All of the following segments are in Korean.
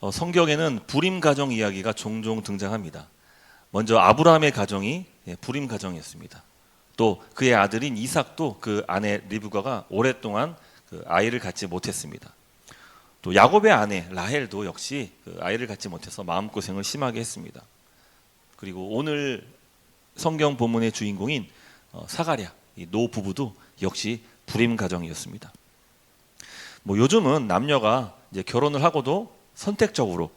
성경에는 불임 가정 이야기가 종종 등장합니다. 먼저 아브라함의 가정이 불임 가정이었습니다. 또 그의 아들인 이삭도 그 아내 리브가가 오랫동안 그 아이를 갖지 못했습니다. 또 야곱의 아내 라헬도 역시 그 아이를 갖지 못해서 마음고생을 심하게 했습니다. 그리고 오늘 성경 본문의 주인공인 사가랴 이 노 부부도 역시 불임 가정이었습니다. 요즘은 남녀가 이제 결혼을 하고도 선택적으로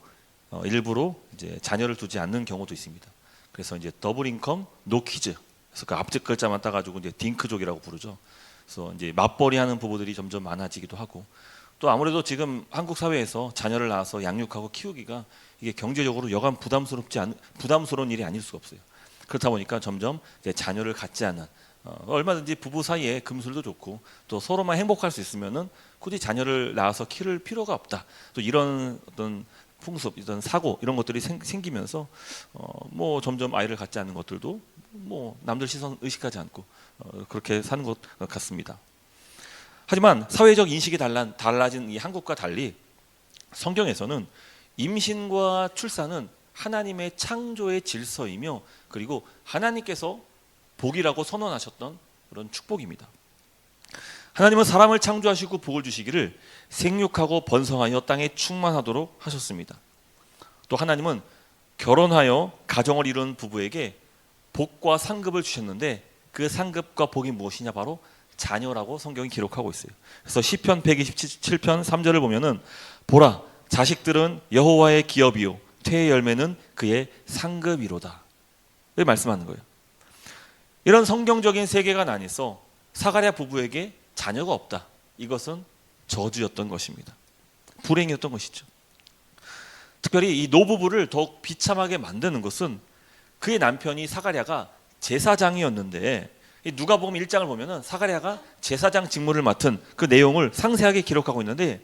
일부러 이제 자녀를 두지 않는 경우도 있습니다. 그래서 이제 더블 인컴 노 키즈, 그래서 그 앞쪽 글자만 따가지고 이제 딩크족이라고 부르죠. 그래서 이제 맞벌이하는 부부들이 점점 많아지기도 하고, 또 아무래도 지금 한국 사회에서 자녀를 낳아서 양육하고 키우기가 이게 경제적으로 여간 부담스러운 일이 아닐 수가 없어요. 그렇다 보니까 점점 이제 자녀를 갖지 않는 얼마든지 부부 사이에 금술도 좋고 또 서로만 행복할 수 있으면은 굳이 자녀를 낳아서 키울 필요가 없다. 또 이런 어떤 풍습, 이런 사고 이런 것들이 생기면서 점점 아이를 갖지 않는 것들도 남들 시선 의식하지 않고 그렇게 사는 것 같습니다. 하지만 사회적 인식이 달라진 이 한국과 달리 성경에서는 임신과 출산은 하나님의 창조의 질서이며 그리고 하나님께서 복이라고 선언하셨던 그런 축복입니다. 하나님은 사람을 창조하시고 복을 주시기를 생육하고 번성하여 땅에 충만하도록 하셨습니다. 또 하나님은 결혼하여 가정을 이룬 부부에게 복과 상급을 주셨는데 그 상급과 복이 무엇이냐, 바로 자녀라고 성경이 기록하고 있어요. 그래서 시편 127편 3절을 보면은 보라, 자식들은 여호와의 기업이요 태의 열매는 그의 상급이로다, 이렇게 말씀하는 거예요. 이런 성경적인 세계관 안에서 사가랴 부부에게 자녀가 없다, 이것은 저주였던 것입니다. 불행이었던 것이죠. 특별히 이 노부부를 더욱 비참하게 만드는 것은 그의 남편이 사가랴가 제사장이었는데, 누가복음 1장을 보면은 사가랴가 제사장 직무를 맡은 그 내용을 상세하게 기록하고 있는데,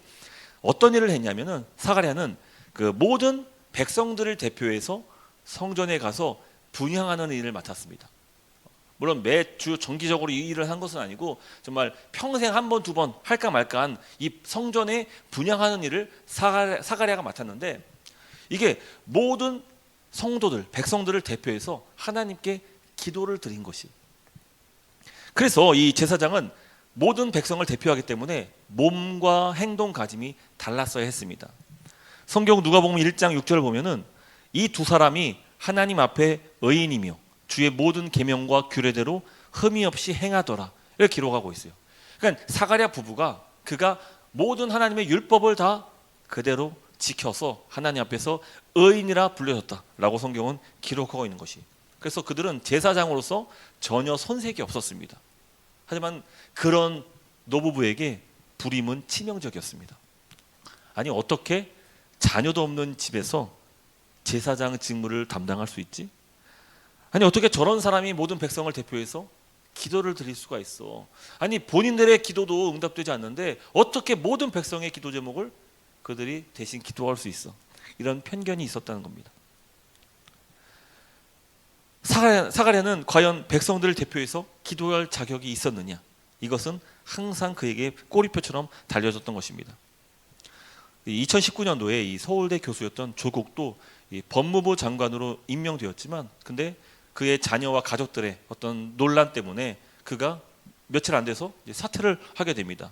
어떤 일을 했냐면은 사가랴는 그 모든 백성들을 대표해서 성전에 가서 분향하는 일을 맡았습니다. 물론 매주 정기적으로 이 일을 한 것은 아니고 정말 평생 한 번, 두 번 할까 말까한 이 성전에 분향하는 일을 사가랴가 맡았는데, 이게 모든 성도들, 백성들을 대표해서 하나님께 기도를 드린 것이. 그래서 이 제사장은 모든 백성을 대표하기 때문에 몸과 행동 가짐이 달랐어야 했습니다. 성경 누가복음 1장 6절을 보면은 이 두 사람이 하나님 앞에 의인이며 주의 모든 계명과 규례대로 흠이 없이 행하더라, 이렇게 기록하고 있어요. 그러니까 사가랴 부부가 그가 모든 하나님의 율법을 다 그대로 지켜서 하나님 앞에서 의인이라 불려졌다라고 성경은 기록하고 있는 것이. 그래서 그들은 제사장으로서 전혀 손색이 없었습니다. 하지만 그런 노부부에게 불임은 치명적이었습니다. 아니, 어떻게 자녀도 없는 집에서 제사장 직무를 담당할 수 있지? 아니, 어떻게 저런 사람이 모든 백성을 대표해서 기도를 드릴 수가 있어? 아니, 본인들의 기도도 응답되지 않는데 어떻게 모든 백성의 기도 제목을 그들이 대신 기도할 수 있어? 이런 편견이 있었다는 겁니다. 사가랴는 과연 백성들을 대표해서 기도할 자격이 있었느냐? 이것은 항상 그에게 꼬리표처럼 달려졌던 것입니다. 2019년도에 이 서울대 교수였던 조국도 이 법무부 장관으로 임명되었지만, 근데 그의 자녀와 가족들의 어떤 논란 때문에 그가 며칠 안 돼서 사퇴를 하게 됩니다.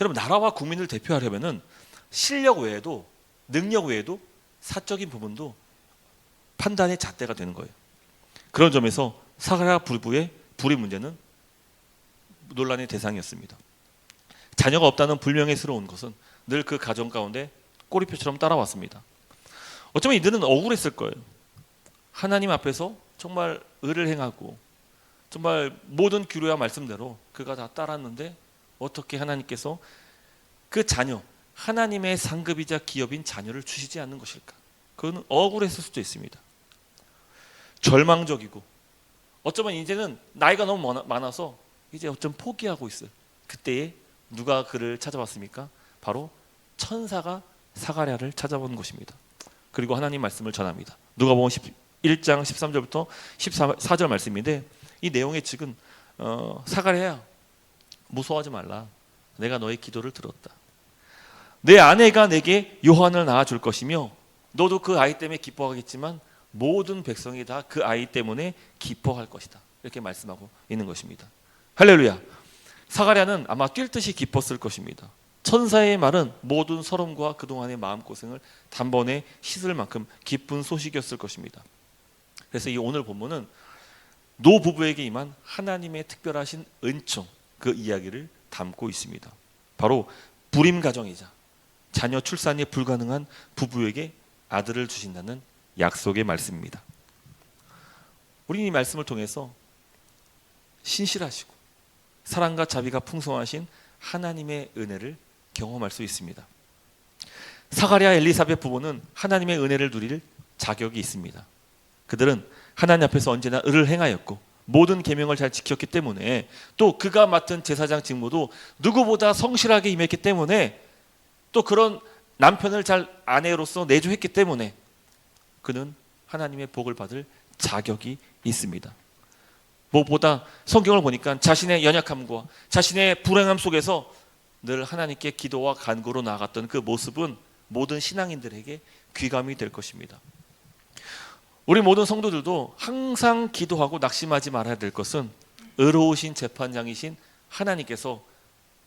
여러분, 나라와 국민을 대표하려면은 실력 외에도, 능력 외에도 사적인 부분도 판단의 잣대가 되는 거예요. 그런 점에서 사가랴 부부의 불임 문제는 논란의 대상이었습니다. 자녀가 없다는 불명예스러운 것은 늘 그 가정 가운데 꼬리표처럼 따라왔습니다. 어쩌면 이들은 억울했을 거예요. 하나님 앞에서 정말 의를 행하고 정말 모든 규례와 말씀대로 그가 다 따랐는데 어떻게 하나님께서 그 자녀, 하나님의 상급이자 기업인 자녀를 주시지 않는 것일까? 그건 억울했을 수도 있습니다. 절망적이고, 어쩌면 이제는 나이가 너무 많아서 이제 어쩜 포기하고 있어요. 그때에 누가 그를 찾아왔습니까? 바로 천사가 사가랴를 찾아온 것입니다. 그리고 하나님 말씀을 전합니다. 누가복음 1장 13절부터 14절 말씀인데, 이 내용의 측은 사가랴야, 무서워하지 말라. 내가 너의 기도를 들었다. 내 아내가 내게 요한을 낳아줄 것이며 너도 그 아이 때문에 기뻐하겠지만 모든 백성이 다 그 아이 때문에 기뻐할 것이다. 이렇게 말씀하고 있는 것입니다. 할렐루야. 사가랴는 아마 뛸 듯이 기뻤을 것입니다. 천사의 말은 모든 서름과 그동안의 마음고생을 단번에 씻을 만큼 기쁜 소식이었을 것입니다. 그래서 이 오늘 본문은 노부부에게 임한 하나님의 특별하신 은총, 그 이야기를 담고 있습니다. 바로 불임 가정이자 자녀 출산이 불가능한 부부에게 아들을 주신다는 약속의 말씀입니다. 우리는 이 말씀을 통해서 신실하시고 사랑과 자비가 풍성하신 하나님의 은혜를 경험할 수 있습니다. 사가랴 엘리사벳 부부는 하나님의 은혜를 누릴 자격이 있습니다. 그들은 하나님 앞에서 언제나 의를 행하였고 모든 계명을 잘 지켰기 때문에, 또 그가 맡은 제사장 직무도 누구보다 성실하게 임했기 때문에, 또 그런 남편을 잘 아내로서 내조했기 때문에 그는 하나님의 복을 받을 자격이 있습니다. 무엇보다 성경을 보니까 자신의 연약함과 자신의 불행함 속에서 늘 하나님께 기도와 간구로 나아갔던 그 모습은 모든 신앙인들에게 귀감이 될 것입니다. 우리 모든 성도들도 항상 기도하고 낙심하지 말아야 될 것은 의로우신 재판장이신 하나님께서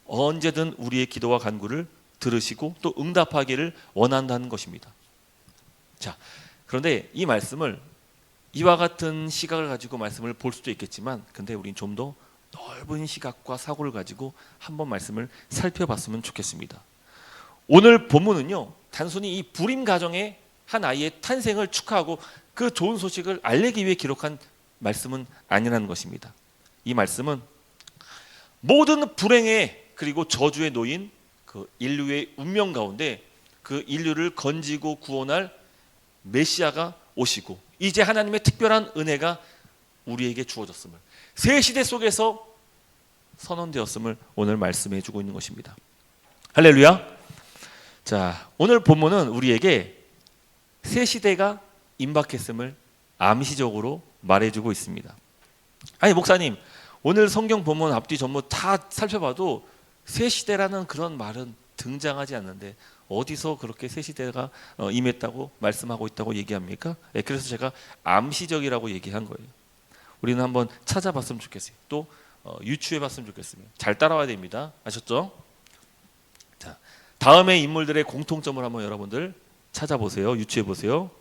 언제든 우리의 기도와 간구를 들으시고 또 응답하기를 원한다는 것입니다. 자, 그런데 이 말씀을 이와 같은 시각을 가지고 말씀을 볼 수도 있겠지만, 근데 우린 좀 더 넓은 시각과 사고를 가지고 한번 말씀을 살펴봤으면 좋겠습니다. 오늘 본문은요, 단순히 이 불임 가정의 한 아이의 탄생을 축하하고 그 좋은 소식을 알리기 위해 기록한 말씀은 아니라는 것입니다. 이 말씀은 모든 불행에 그리고 저주에 놓인 그 인류의 운명 가운데 그 인류를 건지고 구원할 메시아가 오시고 이제 하나님의 특별한 은혜가 우리에게 주어졌음을, 새 시대 속에서 선언되었음을 오늘 말씀해 주고 있는 것입니다. 할렐루야. 자, 오늘 본문은 우리에게 새 시대가 임박했음을 암시적으로 말해주고 있습니다. 아니 목사님, 오늘 성경 본문 앞뒤 전부 다 살펴봐도 새 시대라는 그런 말은 등장하지 않는데 어디서 그렇게 새 시대가 임했다고 말씀하고 있다고 얘기합니까? 그래서 제가 암시적이라고 얘기한 거예요. 우리는 한번 찾아봤으면 좋겠어요. 또 유추해봤으면 좋겠습니다. 잘 따라와야 됩니다. 아셨죠? 자, 다음의 인물들의 공통점을 한번 여러분들 찾아보세요. 유추해보세요.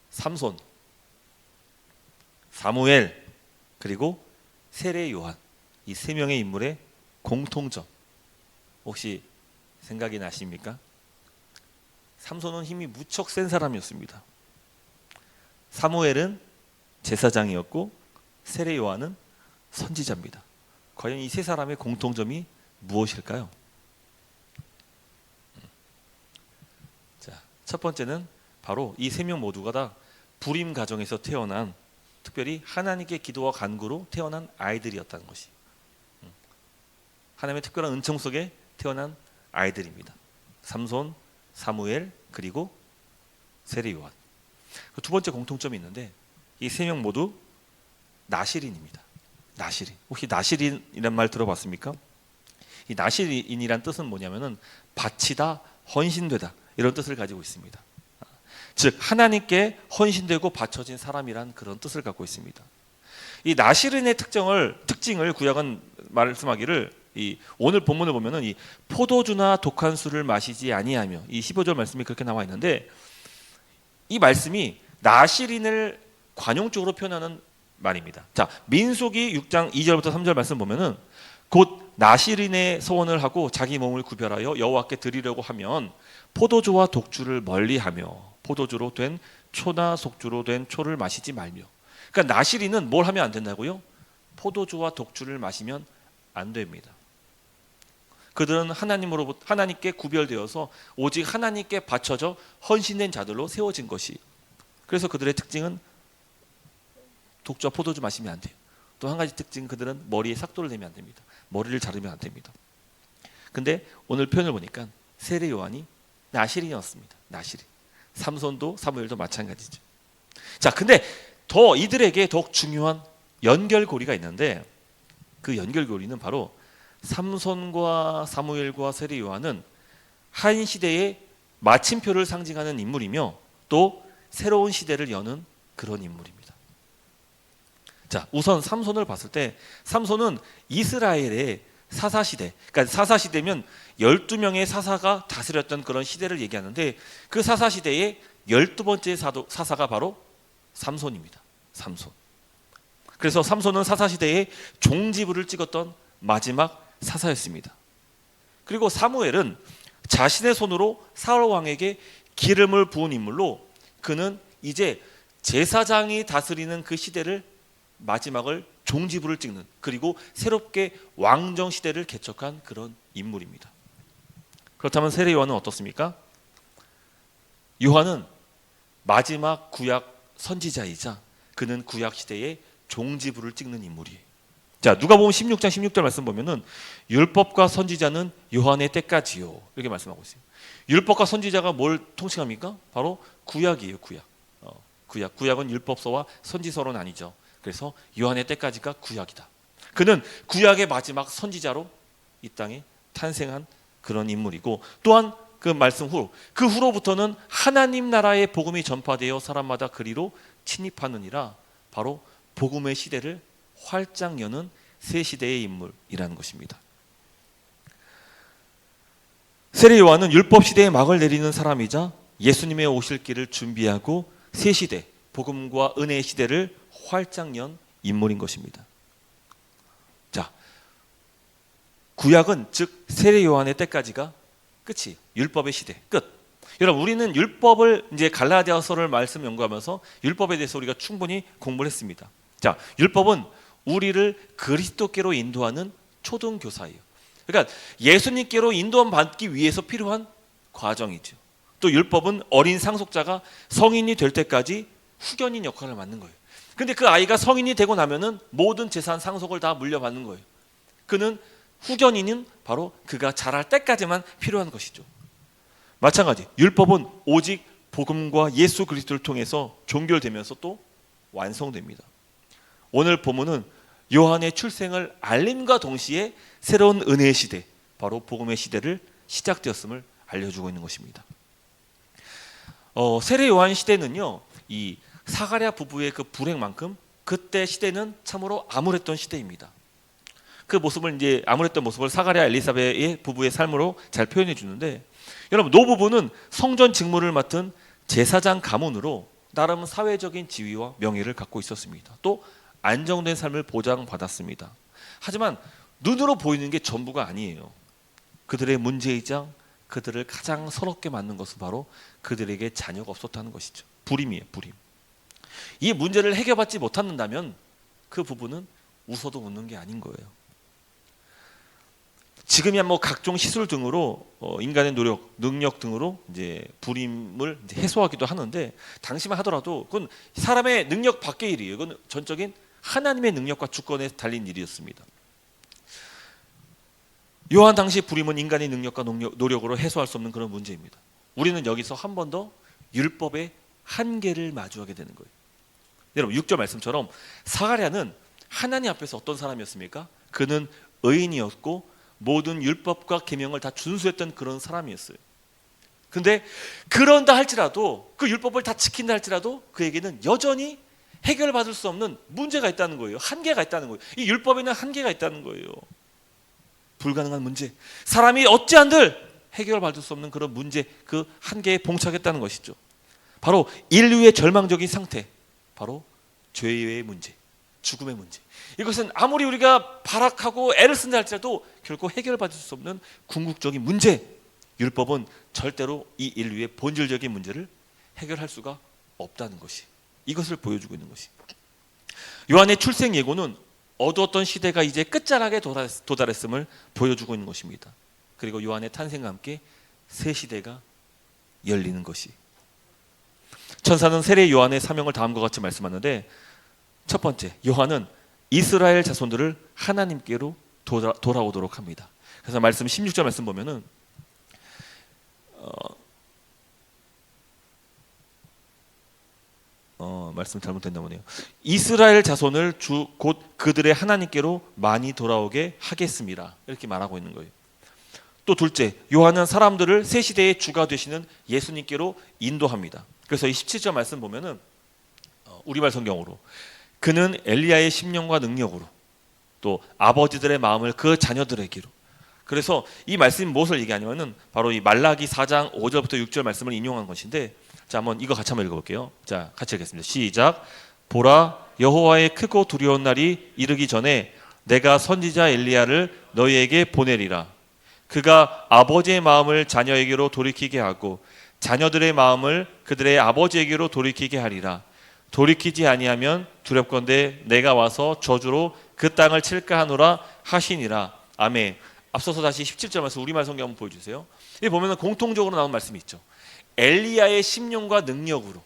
삼손, 사무엘, 그리고 세례 요한, 이 세 명의 인물의 공통점 혹시 생각이 나십니까? 삼손은 힘이 무척 센 사람이었습니다. 사무엘은 제사장이었고 세례 요한은 선지자입니다. 과연 이 세 사람의 공통점이 무엇일까요? 자, 첫 번째는 바로 이 세 명 모두가 다 불임 가정에서 태어난, 특별히 하나님께 기도와 간구로 태어난 아이들이었다는 것이, 하나님의 특별한 은총 속에 태어난 아이들입니다. 삼손, 사무엘, 그리고 세례 요한. 두 번째 공통점이 있는데 이 세 명 모두 나시린입니다. 나시린. 혹시 나시린이란 말 들어봤습니까? 이 나시린이란 뜻은 뭐냐면은 바치다, 헌신되다, 이런 뜻을 가지고 있습니다. 즉 하나님께 헌신되고 바쳐진 사람이란 그런 뜻을 갖고 있습니다. 이 나시린의 특징을 구약은 말씀하기를, 이 오늘 본문을 보면은 이 포도주나 독한 술을 마시지 아니하며, 이 15절 말씀이 그렇게 나와 있는데, 이 말씀이 나시린을 관용적으로 표현하는 말입니다. 자, 민수기 6장 2절부터 3절 말씀 보면은 곧 나시린의 소원을 하고 자기 몸을 구별하여 여호와께 드리려고 하면 포도주와 독주를 멀리하며 포도주로 된 초나 속주로 된 초를 마시지 말며. 그러니까 나시린은 뭘 하면 안 된다고요? 포도주와 독주를 마시면 안 됩니다. 그들은 하나님께 구별되어서 오직 하나님께 바쳐져 헌신된 자들로 세워진 것이. 그래서 그들의 특징은 독주와 포도주 마시면 안 돼요. 또 한 가지 특징, 그들은 머리에 삭도를 내면 안 됩니다. 머리를 자르면 안 됩니다. 근데 오늘 표현을 보니까 세례 요한이 나시린이었습니다. 나시린. 삼손도 사무엘도 마찬가지죠. 자, 근데 더 이들에게 더욱 중요한 연결고리가 있는데, 그 연결고리는 바로 삼손과 사무엘과 세례 요한은 한 시대의 마침표를 상징하는 인물이며 또 새로운 시대를 여는 그런 인물입니다. 자, 우선 삼손을 봤을 때 삼손은 이스라엘의 사사시대, 그러니까 사사시대면 12명의 사사가 다스렸던 그런 시대를 얘기하는데 그 사사시대의 12번째 사사가 바로 삼손입니다. 삼손. 그래서 삼손은 사사시대의 종지부를 찍었던 마지막 사사였습니다. 그리고 사무엘은 자신의 손으로 사울 왕에게 기름을 부은 인물로 그는 이제 제사장이 다스리는 그 시대를 마지막을 종지부를 찍는, 그리고 새롭게 왕정 시대를 개척한 그런 인물입니다. 그렇다면 세례 요한은 어떻습니까? 요한은 마지막 구약 선지자이자 그는 구약 시대의 종지부를 찍는 인물이에요. 자, 누가복음 16장 16절 말씀 보면은 율법과 선지자는 요한의 때까지요, 이렇게 말씀하고 있어요. 율법과 선지자가 뭘 통칭합니까? 바로 구약이에요. 구약은 율법서와 선지서로 나뉘죠. 그래서 요한의 때까지가 구약이다. 그는 구약의 마지막 선지자로 이 땅에 탄생한 그런 인물이고, 또한 그 말씀 후, 그 후로부터는 하나님 나라의 복음이 전파되어 사람마다 그리로 침입하느니라, 바로 복음의 시대를 활짝 여는 새 시대의 인물이라는 것입니다. 세례 요한은 율법 시대의 막을 내리는 사람이자 예수님의 오실 길을 준비하고 새 시대, 복음과 은혜의 시대를 활짝 연 인물인 것입니다. 자, 구약은 즉 세례 요한의 때까지가 끝이, 율법의 시대 끝. 여러분, 우리는 율법을 이제 갈라디아서를 말씀 연구하면서 율법에 대해서 우리가 충분히 공부를 했습니다. 자, 율법은 우리를 그리스도께로 인도하는 초등 교사예요. 그러니까 예수님께로 인도함 받기 위해서 필요한 과정이죠. 또 율법은 어린 상속자가 성인이 될 때까지 후견인 역할을 맡는 거예요. 근데 그 아이가 성인이 되고 나면은 모든 재산 상속을 다 물려받는 거예요. 그는 후견인은 바로 그가 자랄 때까지만 필요한 것이죠. 마찬가지, 율법은 오직 복음과 예수 그리스도를 통해서 종결되면서 또 완성됩니다. 오늘 본문은 요한의 출생을 알림과 동시에 새로운 은혜의 시대, 바로 복음의 시대를 시작되었음을 알려주고 있는 것입니다. 세례 요한 시대는요, 이 사가랴 부부의 그 불행만큼 그때 시대는 참으로 암울했던 시대입니다. 그 모습을 이제 암울했던 모습을 사가랴 엘리사벳의 부부의 삶으로 잘 표현해 주는데, 여러분, 노부부는 성전 직무를 맡은 제사장 가문으로 나름 사회적인 지위와 명예를 갖고 있었습니다. 또 안정된 삶을 보장받았습니다. 하지만 눈으로 보이는 게 전부가 아니에요. 그들의 문제이자 그들을 가장 서럽게 만든 것은 바로 그들에게 자녀가 없었다는 것이죠. 불임이에요, 불임. 이 문제를 해결받지 못한다면 그 부부는 웃어도 웃는 게 아닌 거예요. 지금이야 뭐 각종 시술 등으로 인간의 노력, 능력 등으로 이제 불임을 이제 해소하기도 하는데, 당시만 하더라도 그건 사람의 능력 밖의 일이에요. 그건 전적인 하나님의 능력과 주권에 달린 일이었습니다. 요한 당시 불임은 인간의 능력과 노력으로 해소할 수 없는 그런 문제입니다. 우리는 여기서 한 번 더 율법의 한계를 마주하게 되는 거예요. 여러분, 6절 말씀처럼 사가랴는 하나님 앞에서 어떤 사람이었습니까? 그는 의인이었고 모든 율법과 계명을 다 준수했던 그런 사람이었어요. 근데 그런다 할지라도, 그 율법을 다 지킨다 할지라도 그에게는 여전히 해결받을 수 없는 문제가 있다는 거예요. 한계가 있다는 거예요. 이 율법에는 한계가 있다는 거예요. 불가능한 문제, 사람이 어찌한들 해결받을 수 없는 그런 문제, 그 한계에 봉착했다는 것이죠. 바로 인류의 절망적인 상태, 바로 죄의 문제, 죽음의 문제. 이것은 아무리 우리가 발악하고 애를 쓴다 할지라도 결코 해결받을 수 없는 궁극적인 문제. 율법은 절대로 이 인류의 본질적인 문제를 해결할 수가 없다는 것이, 이것을 보여주고 있는 것이. 요한의 출생 예고는 어두웠던 시대가 이제 끝자락에 도달했음을 보여주고 있는 것입니다. 그리고 요한의 탄생과 함께 새 시대가 열리는 것이. 천사는 세례 요한의 사명을 다음과 같이 말씀하는데, 첫 번째, 요한은 이스라엘 자손들을 하나님께로 돌아오도록 합니다. 그래서 말씀 16절 말씀 보면은 말씀 잘못됐나 보네요. 이스라엘 자손을 주 곧 그들의 하나님께로 많이 돌아오게 하겠습니다. 이렇게 말하고 있는 거예요. 또 둘째, 요한은 사람들을 새 시대의 주가 되시는 예수님께로 인도합니다. 그래서 이 17절 말씀 보면은 우리말 성경으로 그는 엘리야의 심령과 능력으로 또 아버지들의 마음을 그 자녀들에게로. 그래서 이 말씀이 무엇을 얘기하냐면은 바로 이 말라기 4장 5절부터 6절 말씀을 인용한 것인데, 자 한번 이거 같이 한번 읽어볼게요. 자 같이 읽겠습니다. 시작. 보라, 여호와의 크고 두려운 날이 이르기 전에 내가 선지자 엘리야를 너희에게 보내리라. 그가 아버지의 마음을 자녀에게로 돌이키게 하고 자녀들의 마음을 그들의 아버지에게로 돌이키게 하리라. 돌이키지 아니하면 두렵건대 내가 와서 저주로 그 땅을 칠까 하노라 하시니라. 아멘. 앞서서 다시 17절 말씀 우리말 성경 한번 보여주세요. 여기 보면 공통적으로 나온 말씀이 있죠. 엘리야의 심령과 능력으로,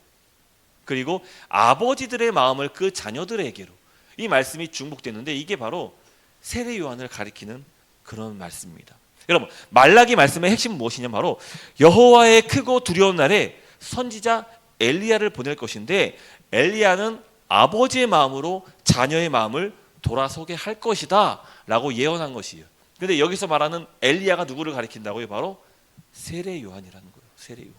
그리고 아버지들의 마음을 그 자녀들에게로. 이 말씀이 중복되는데 이게 바로 세례 요한을 가리키는 그런 말씀입니다. 여러분, 말라기 말씀의 핵심은 무엇이냐면 바로 여호와의 크고 두려운 날에 선지자 엘리야를 보낼 것인데, 엘리야는 아버지의 마음으로 자녀의 마음을 돌아서게 할 것이다 라고 예언한 것이에요. 그런데 여기서 말하는 엘리야가 누구를 가리킨다고요? 바로 세례 요한이라는 거예요. 세례 요한.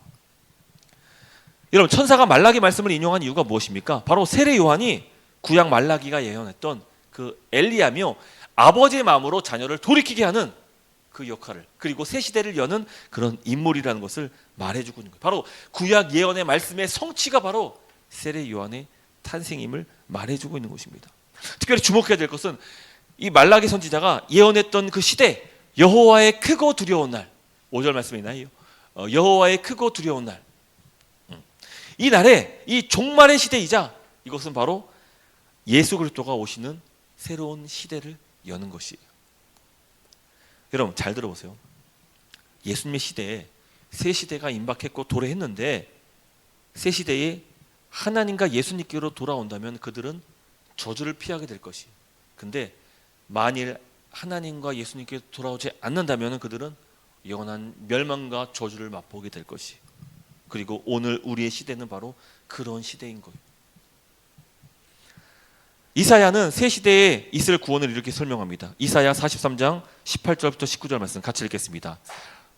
여러분, 천사가 말라기 말씀을 인용한 이유가 무엇입니까? 바로 세례 요한이 구약 말라기가 예언했던 그 엘리야며 아버지의 마음으로 자녀를 돌이키게 하는 그 역할을, 그리고 새 시대를 여는 그런 인물이라는 것을 말해주고 있는 거예요. 바로 구약 예언의 말씀의 성취가 바로 세례 요한의 탄생임을 말해주고 있는 것입니다. 특별히 주목해야 될 것은 이 말라기 선지자가 예언했던 그 시대, 여호와의 크고 두려운 날, 5절 말씀에 있나요? 여호와의 크고 두려운 날, 이 날에 이 종말의 시대이자 이것은 바로 예수 그리스도가 오시는 새로운 시대를 여는 것이에요. 여러분 잘 들어보세요. 예수님의 시대에 새 시대가 임박했고 도래했는데, 새 시대에 하나님과 예수님께로 돌아온다면 그들은 저주를 피하게 될 것이에요. 근데 만일 하나님과 예수님께 돌아오지 않는다면 그들은 영원한 멸망과 저주를 맛보게 될 것이에요. 그리고 오늘 우리의 시대는 바로 그런 시대인 거예요. 이사야는 새 시대에 있을 구원을 이렇게 설명합니다. 이사야 43장 18절부터 19절 말씀 같이 읽겠습니다.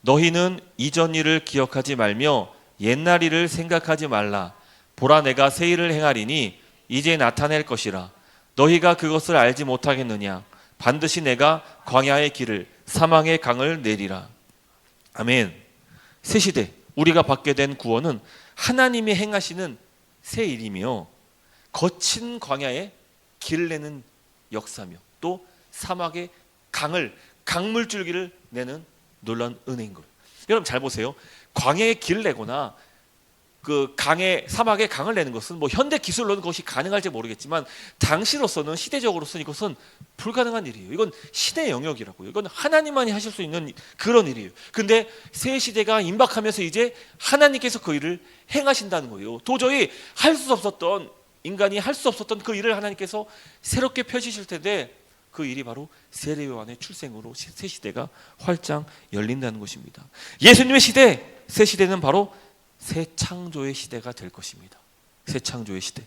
너희는 이전 일을 기억하지 말며 옛날 일을 생각하지 말라. 보라, 내가 새 일을 행하리니 이제 나타낼 것이라. 너희가 그것을 알지 못하겠느냐. 반드시 내가 광야의 길을 사망의 강을 내리라. 아멘. 새 시대 우리가 받게 된 구원은 하나님이 행하시는 새 일이며 거친 광야에 길을 내는 역사며 또 사막의 강물줄기를 내는 놀라운 은혜인 거예요. 여러분 잘 보세요. 광야에 길을 내거나 그 사막에 강을 내는 것은 뭐 현대 기술로는 그것이 가능할지 모르겠지만 당시로서는, 시대적으로서는 이것은 불가능한 일이에요. 이건 신의 영역이라고요. 이건 하나님만이 하실 수 있는 그런 일이에요. 근데 새 시대가 임박하면서 이제 하나님께서 그 일을 행하신다는 거예요. 도저히 할 수 없었던, 인간이 할 수 없었던 그 일을 하나님께서 새롭게 펼치실 텐데, 그 일이 바로 세례 요한의 출생으로 새 시대가 활짝 열린다는 것입니다. 예수님의 시대, 새 시대는 바로 새 창조의 시대가 될 것입니다. 새 창조의 시대.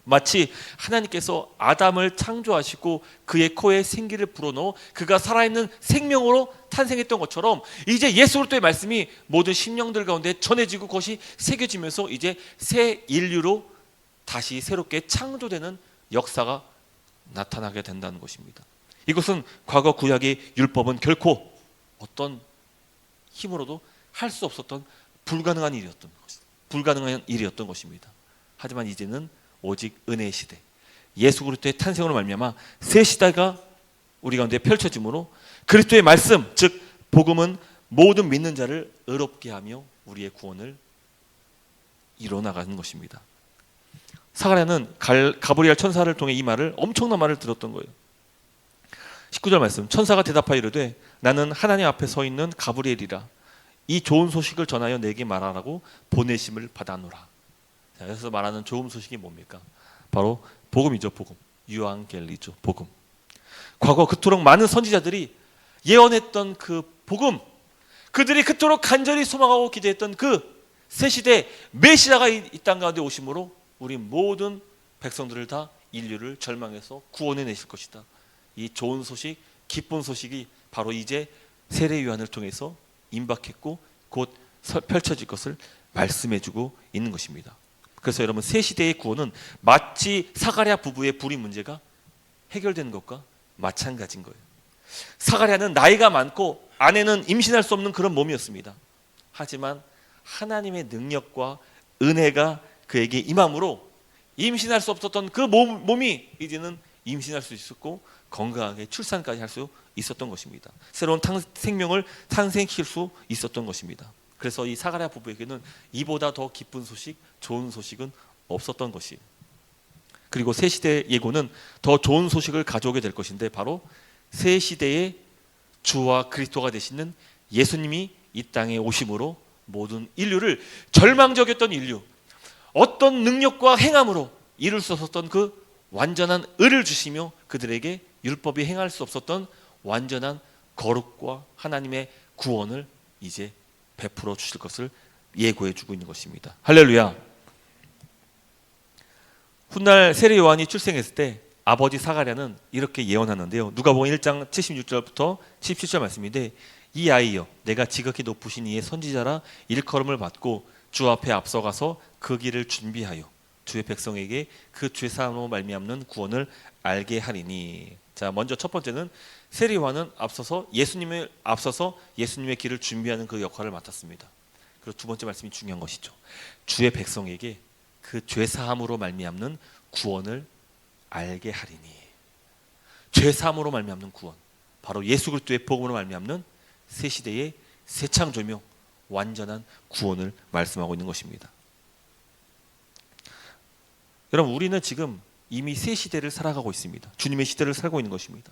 마치 하나님께서 아담을 창조하시고 그의 코에 생기를 불어넣어 그가 살아있는 생명으로 탄생했던 것처럼, 이제 예수 그리스도의 말씀이 모든 심령들 가운데 전해지고 그것이 새겨지면서 이제 새 인류로 다시 새롭게 창조되는 역사가 나타나게 된다는 것입니다. 이것은 과거 구약의 율법은 결코 어떤 힘으로도 할 수 없었던 불가능한 일이었던 것입니다. 하지만 이제는 오직 은혜의 시대, 예수 그리스도의 탄생으로 말미암아 새 시대가 우리 가운데 펼쳐지므로 그리스도의 말씀, 즉 복음은 모든 믿는 자를 의롭게 하며 우리의 구원을 이뤄나가는 것입니다. 사가랴는 가브리엘 천사를 통해 이 말을, 엄청난 말을 들었던 거예요. 19절 말씀, 천사가 대답하여 이르되 나는 하나님 앞에 서 있는 가브리엘이라. 이 좋은 소식을 전하여 내게 말하라고 보내심을 받아노라. 자, 여기서 말하는 좋은 소식이 뭡니까? 바로 복음이죠. 복음. 유앙겔리죠. 복음. 과거 그토록 많은 선지자들이 예언했던 그 복음, 그들이 그토록 간절히 소망하고 기대했던 그 새 시대 메시아가 이 땅 가운데 오심으로 우리 모든 백성들을 다, 인류를 절망해서 구원해 내실 것이다. 이 좋은 소식, 기쁜 소식이 바로 이제 세례 요한을 통해서 임박했고 곧 펼쳐질 것을 말씀해주고 있는 것입니다. 그래서 여러분, 새 시대의 구원은 마치 사가랴 부부의 불임 문제가 해결되는 것과 마찬가지인 거예요. 사가랴는 나이가 많고 아내는 임신할 수 없는 그런 몸이었습니다. 하지만 하나님의 능력과 은혜가 그에게 임함으로 임신할 수 없었던 그 몸이 이제는 임신할 수 있었고 건강하게 출산까지 할 수 있었던 것입니다. 새로운 생명을 탄생시킬 수 있었던 것입니다. 그래서 이 사가랴 부부에게는 이보다 더 기쁜 소식, 좋은 소식은 없었던 것이에요. 그리고 새 시대 예고는 더 좋은 소식을 가져오게 될 것인데, 바로 새 시대의 주와 그리스도가 되시는 예수님이 이 땅에 오심으로 모든 인류를, 절망적이었던 인류, 어떤 능력과 행함으로 이룰 수 없었던 그 완전한 의를 주시며 그들에게 율법이 행할 수 없었던 완전한 거룩과 하나님의 구원을 이제 베풀어 주실 것을 예고해 주고 있는 것입니다. 할렐루야. 훗날 세례 요한이 출생했을 때 아버지 사가랴는 이렇게 예언하는데요. 누가복음 1장 76절부터 77절 말씀인데, 이 아이여, 내가 지극히 높으신 이의 선지자라 일컬음을 받고 주 앞에 앞서가서 그 길을 준비하여 주의 백성에게 그 죄 사함으로 말미암는 구원을 알게 하리니. 자, 먼저 첫 번째는 세례 요한은 앞서서 예수님의 길을 준비하는 그 역할을 맡았습니다. 그리고 두 번째 말씀이 중요한 것이죠. 주의 백성에게 그 죄 사함으로 말미암는 구원을 알게 하리니. 죄 사함으로 말미암는 구원, 바로 예수 그리스도의 복음으로 말미암는 새 시대의 새 창조며 완전한 구원을 말씀하고 있는 것입니다. 여러분, 우리는 지금 이미 새 시대를 살아가고 있습니다. 주님의 시대를 살고 있는 것입니다.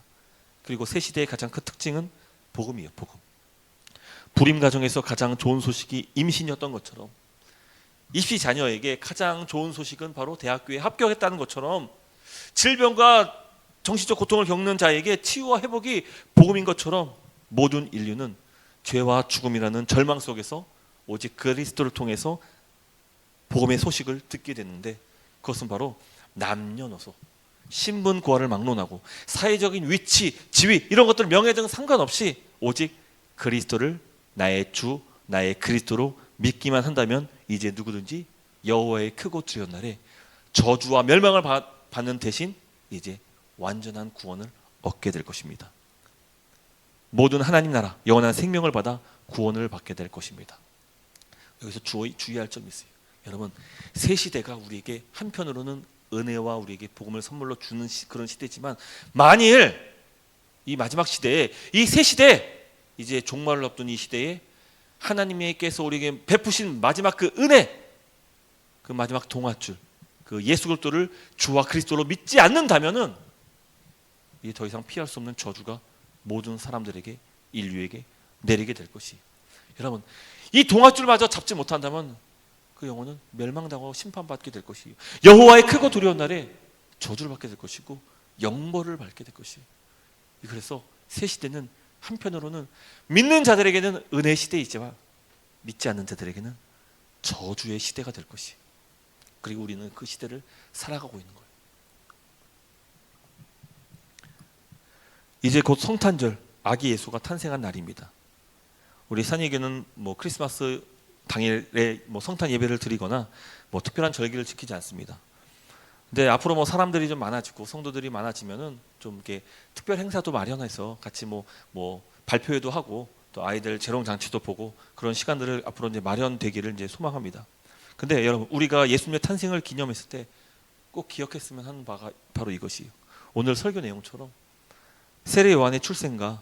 그리고 새 시대의 가장 큰 특징은 복음이에요. 복음. 불임 가정에서 가장 좋은 소식이 임신이었던 것처럼, 입시 자녀에게 가장 좋은 소식은 바로 대학교에 합격했다는 것처럼, 질병과 정신적 고통을 겪는 자에게 치유와 회복이 복음인 것처럼, 모든 인류는 죄와 죽음이라는 절망 속에서 오직 그리스도를 통해서 복음의 소식을 듣게 됐는데, 그것은 바로 남녀노소, 신분 고하를 막론하고 사회적인 위치, 지위, 이런 것들 명예 등 상관없이 오직 그리스도를 나의 주, 나의 그리스도로 믿기만 한다면 이제 누구든지 여호와의 크고 두려운 날에 저주와 멸망을 받는 대신 이제 완전한 구원을 얻게 될 것입니다. 모든 하나님 나라 영원한 생명을 받아 구원을 받게 될 것입니다. 여기서 주의할 점이 있어요. 여러분, 새 시대가 우리에게 한편으로는 은혜와 우리에게 복음을 선물로 주는 그런 시대지만, 만일 이 마지막 시대에, 이 새 시대, 이제 종말을 앞둔 이 시대에 하나님께서 우리에게 베푸신 마지막 그 은혜, 그 마지막 동아줄, 그 예수 그리스도를 주와 그리스도로 믿지 않는다면은 이제 더 이상 피할 수 없는 저주가 모든 사람들에게, 인류에게 내리게 될 것이. 여러분, 이 동아줄마저 잡지 못한다면 그 영혼은 멸망당하고 심판받게 될 것이에요. 여호와의 크고 두려운 날에 저주를 받게 될 것이고 영벌을 받게 될 것이에요. 그래서 새 시대는 한편으로는 믿는 자들에게는 은혜 시대이지만 믿지 않는 자들에게는 저주의 시대가 될 것이에요. 그리고 우리는 그 시대를 살아가고 있는 거예요. 이제 곧 성탄절, 아기 예수가 탄생한 날입니다. 우리 산이교는 크리스마스 당일에 성탄 예배를 드리거나 특별한 절기를 지키지 않습니다. 근데 앞으로 사람들이 좀 많아지고 성도들이 많아지면은 좀 이렇게 특별 행사도 마련해서 같이 발표회도 하고 또 아이들 재롱 장치도 보고 그런 시간들을 앞으로 이제 마련되기를 이제 소망합니다. 근데 여러분, 우리가 예수님의 탄생을 기념했을 때 꼭 기억했으면 하는 바가 바로 이것이에요. 오늘 설교 내용처럼 세례 요한의 출생과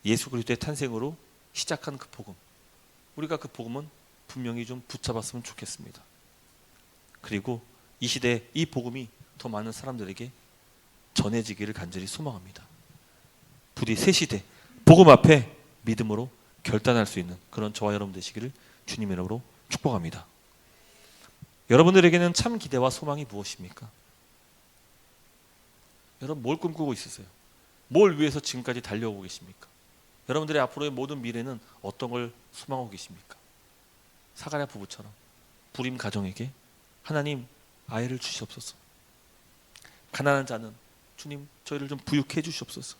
예수 그리스도의 탄생으로 시작한 그 복음, 우리가 그 복음은 분명히 좀 붙잡았으면 좋겠습니다. 그리고 이 시대에 이 복음이 더 많은 사람들에게 전해지기를 간절히 소망합니다. 부디 새 시대 복음 앞에 믿음으로 결단할 수 있는 그런 저와 여러분 되시기를 주님의 이름으로 축복합니다. 여러분들에게는 참 기대와 소망이 무엇입니까? 여러분, 뭘 꿈꾸고 있으세요? 뭘 위해서 지금까지 달려오고 계십니까? 여러분들의 앞으로의 모든 미래는 어떤 걸 소망하고 계십니까? 사가랴 부부처럼 불임 가정에게 하나님 아이를 주시옵소서. 가난한 자는 주님 저희를 좀 부유케 해 주시옵소서.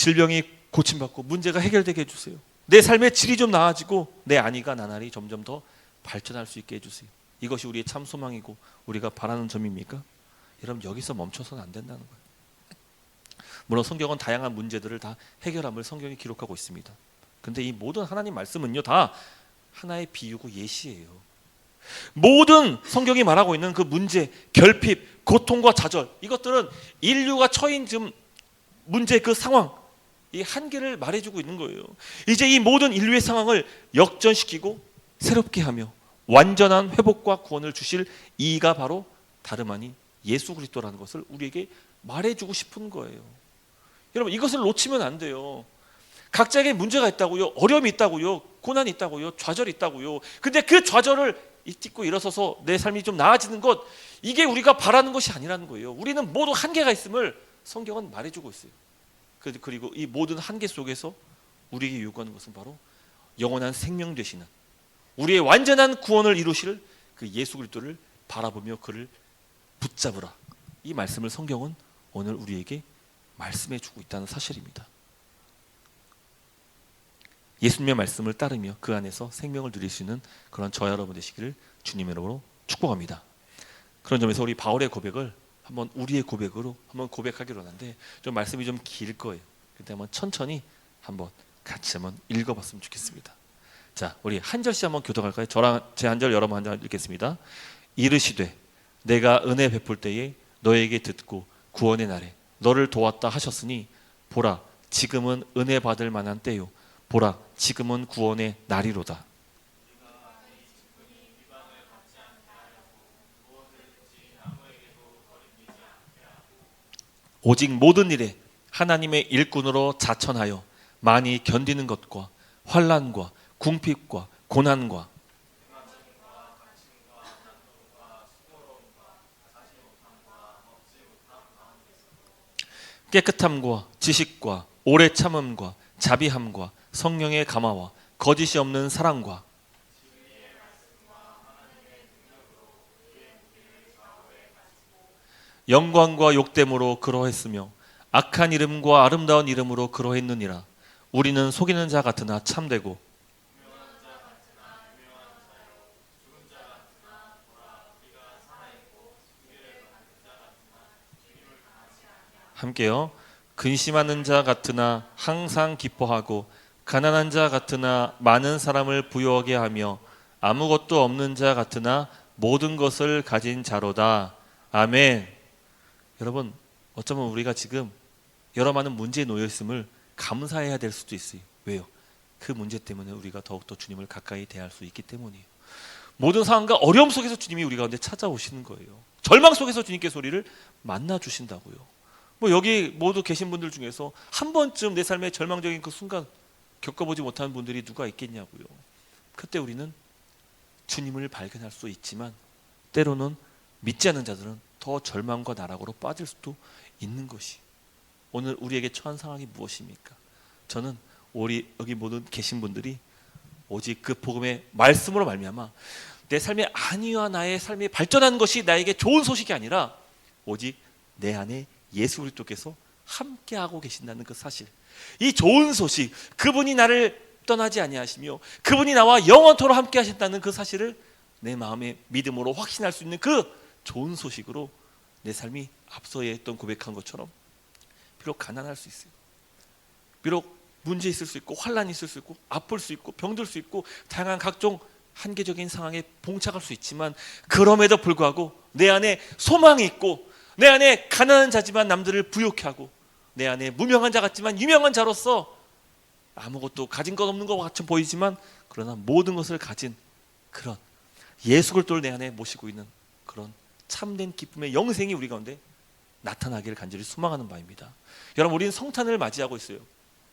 질병이 고침받고 문제가 해결되게 해주세요. 내 삶의 질이 좀 나아지고 내 안위가 나날이 점점 더 발전할 수 있게 해주세요. 이것이 우리의 참 소망이고 우리가 바라는 점입니까? 여러분, 여기서 멈춰서는 안 된다는 거예요. 물론 성경은 다양한 문제들을 다 해결함을 성경이 기록하고 있습니다. 근데 이 모든 하나님 말씀은요, 다 하나의 비유고 예시예요. 모든 성경이 말하고 있는 그 문제, 결핍, 고통과 좌절, 이것들은 인류가 처인 지금 문제, 그 상황, 이 한계를 말해주고 있는 거예요. 이제 이 모든 인류의 상황을 역전시키고 새롭게 하며 완전한 회복과 구원을 주실 이가 바로 다름 아닌 예수 그리스도라는 것을 우리에게 말해주고 싶은 거예요. 여러분, 이것을 놓치면 안 돼요. 각자에게 문제가 있다고요, 어려움이 있다고요, 고난이 있다고요, 좌절이 있다고요. 근데 그 좌절을 딛고 일어서서 내 삶이 좀 나아지는 것, 이게 우리가 바라는 것이 아니라는 거예요. 우리는 모두 한계가 있음을 성경은 말해주고 있어요. 그리고 이 모든 한계 속에서 우리에게 요구하는 것은 바로 영원한 생명 되시는, 우리의 완전한 구원을 이루실 그 예수 그리스도를 바라보며 그를 붙잡으라. 이 말씀을 성경은 오늘 우리에게 말씀해 주고 있다는 사실입니다. 예수님의 말씀을 따르며 그 안에서 생명을 누릴 수 있는 그런 저와 여러분 되시기를 주님의 이름으로 축복합니다. 그런 점에서 우리 바울의 고백을 한번 우리의 고백으로 한번 고백하기로 하는데, 좀 말씀이 좀 길 거예요. 그때 한번 천천히 한번 같이 한번 읽어봤으면 좋겠습니다. 자, 우리 한 절씩 한번 교독할까요? 저랑 제 한 절, 여러분 한 절 읽겠습니다. 이르시되 내가 은혜 베풀 때에 너에게 듣고 구원의 날에 너를 도왔다 하셨으니 보라, 지금은 은혜 받을 만한 때요, 보라, 지금은 구원의 날이로다. 오직 모든 일에 하나님의 일꾼으로 자천하여 많이 견디는 것과 환난과 궁핍과 고난과 깨끗함과 지식과 오래 참음과 자비함과 성령의 감화와 거짓이 없는 사랑과 영광과 욕됨으로 그러했으며 악한 이름과 아름다운 이름으로 그러했느니라. 우리는 속이는 자 같으나 참되고 함께요. 근심하는 자 같으나 항상 기뻐하고 가난한 자 같으나 많은 사람을 부유하게 하며 아무것도 없는 자 같으나 모든 것을 가진 자로다. 아멘. 여러분, 어쩌면 우리가 지금 여러 많은 문제에 놓여 있음을 감사해야 될 수도 있어요. 왜요? 그 문제 때문에 우리가 더욱더 주님을 가까이 대할 수 있기 때문이에요. 모든 상황과 어려움 속에서 주님이 우리 가운데 찾아오시는 거예요. 절망 속에서 주님께서 우리를 만나 주신다고요. 뭐 여기 모두 계신 분들 중에서 한 번쯤 내 삶의 절망적인 그 순간 겪어보지 못한 분들이 누가 있겠냐고요. 그때 우리는 주님을 발견할 수 있지만 때로는 믿지 않는 자들은 더 절망과 나락으로 빠질 수도 있는 것이, 오늘 우리에게 처한 상황이 무엇입니까? 저는 우리 여기 모든 계신 분들이 오직 그 복음의 말씀으로 말미암아 내 삶의 안위와 나의 삶이 발전하는 것이 나에게 좋은 소식이 아니라 오직 내 안에 예수 그리스도께서 함께하고 계신다는 그 사실, 이 좋은 소식, 그분이 나를 떠나지 아니하시며 그분이 나와 영원토록 함께 하신다는 그 사실을 내 마음의 믿음으로 확신할 수 있는 그 좋은 소식으로 내 삶이 앞서에 했던 고백한 것처럼 비록 가난할 수 있어요. 비록 문제 있을 수 있고 환난이 있을 수 있고 아플 수 있고 병들 수 있고 다양한 각종 한계적인 상황에 봉착할 수 있지만 그럼에도 불구하고 내 안에 소망이 있고 내 안에 가난한 자지만 남들을 부욕해 하고 내 안에 무명한 자 같지만 유명한 자로서 아무것도 가진 것 없는 것 같이 보이지만 그러나 모든 것을 가진 그런 예수 그리스도를 내 안에 모시고 있는 그런 참된 기쁨의 영생이 우리 가운데 나타나기를 간절히 소망하는 바입니다. 여러분, 우리는 성탄을 맞이하고 있어요.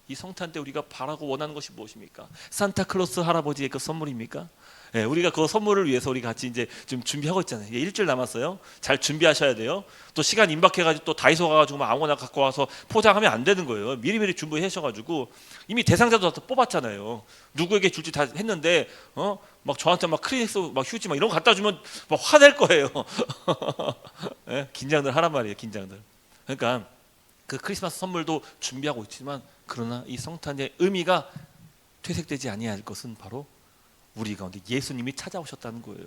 이 성탄 때 우리가 바라고 원하는 것이 무엇입니까? 산타클로스 할아버지의 그 선물입니까? 네, 우리가 그 선물을 위해서 우리 같이 이제 좀 준비하고 있잖아요. 이제 일주일 남았어요. 잘 준비하셔야 돼요. 또 시간 임박해가지고 또 다이소 가가지고 막 아무거나 갖고 와서 포장하면 안 되는 거예요. 미리미리 준비하셔가지고 이미 대상자도 다 뽑았잖아요. 누구에게 줄지 다 했는데 막 저한테 막 크리넥스 막 휴지 막 이런 거 갖다 주면 막 화낼 거예요. 네? 긴장들 하란 말이에요. 긴장들. 그러니까 그 크리스마스 선물도 준비하고 있지만 그러나 이 성탄의 의미가 퇴색되지 아니할 것은 바로 우리 가운데 예수님이 찾아오셨다는 거예요.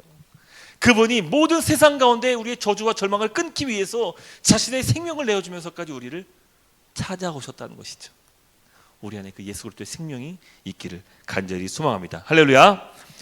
그분이 모든 세상 가운데 우리의 저주와 절망을 끊기 위해서 자신의 생명을 내어주면서까지 우리를 찾아오셨다는 것이죠. 우리 안에 그 예수 그리스도의 생명이 있기를 간절히 소망합니다. 할렐루야.